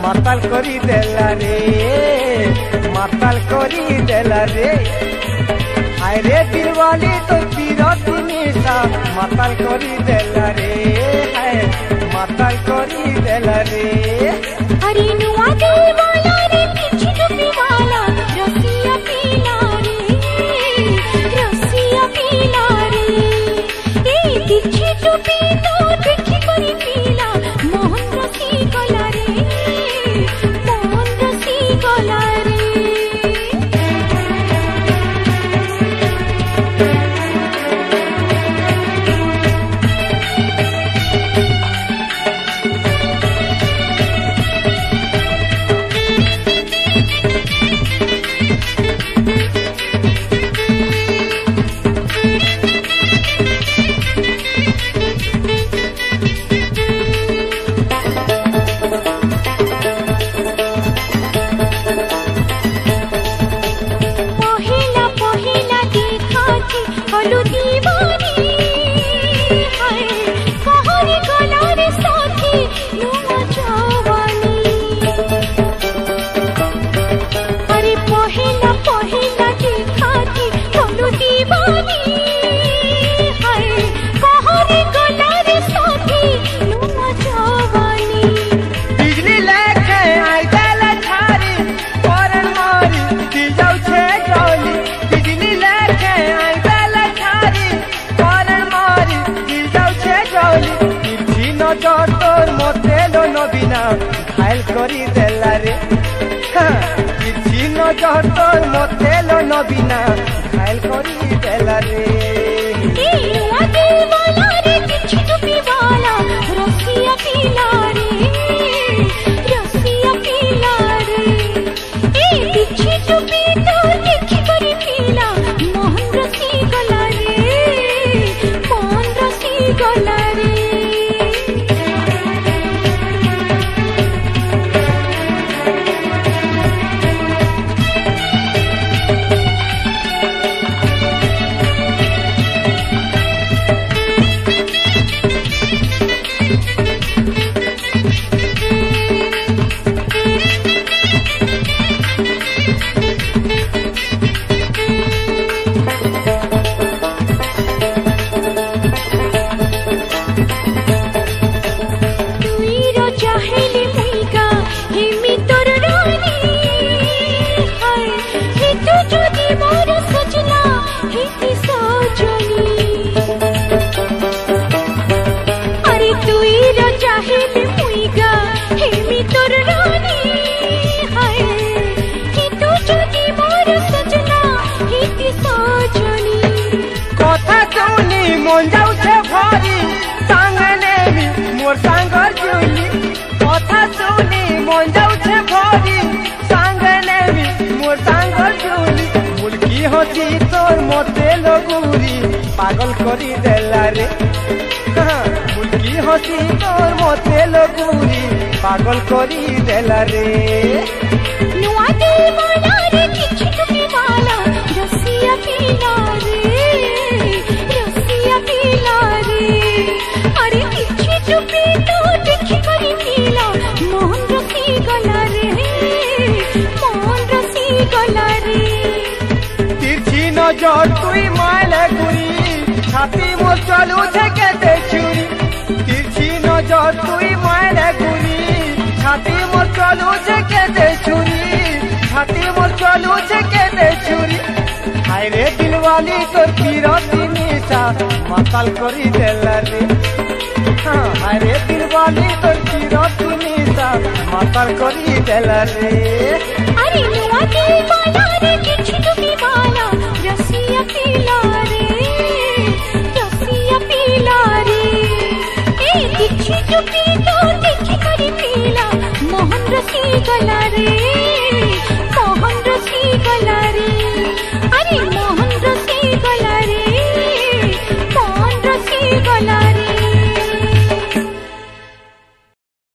माताल करी देला रे, माताल करी देला रे। हाय रे दिलवाली तो पीरत निशा माताल करी देला रे, हाय माताल करी देला रे। अरे नुआ दिलवाला रे पीछे डूबी वाला रसिया पीला रे, रसिया पीला रे। ए पीछे डूबी तो देखी करी पीला मोहन रसी गला रे, मोहन रसी गला रे। घायल करी देला रे, किसी नजर तोर मते लो नबीना घायल करी देला रे। नुआ दिलवाला रे पीछे डूबी वाला रसिया पीला रे, रसिया पीला रे। ए पीछे डूबी तो देखी करी पीला मोहन रसी गला रे, मोहन रसी गला रे। तोर मते लगुरी पागल करी देला रे, मुल्की हसी तोर मते लगुरी पागल करी देला रे। नुआ दिलवाला रे पीछे डूबी वाला रसिया पीला रे, रसिया पीला रे। अरे पीछे डूबी तो देखी करी पीला मोहन रसी गला रे, मोहन रसी गला रे। नजर तुई मायले गुरी छाती मोर चलू झेके छुरी, तिरछी नजर तुई मायले गुरी छाती मोर चलू झेके छुरी, छाती मोर चलू झेके छुरी। বালি তোর বিরতি নিশা মাতাল করি দেলা রে আরে দিল বালি তোর বিরতি নিশা মাতাল করি দেলা রে আরে নুয়া দিল বালা রে কিছু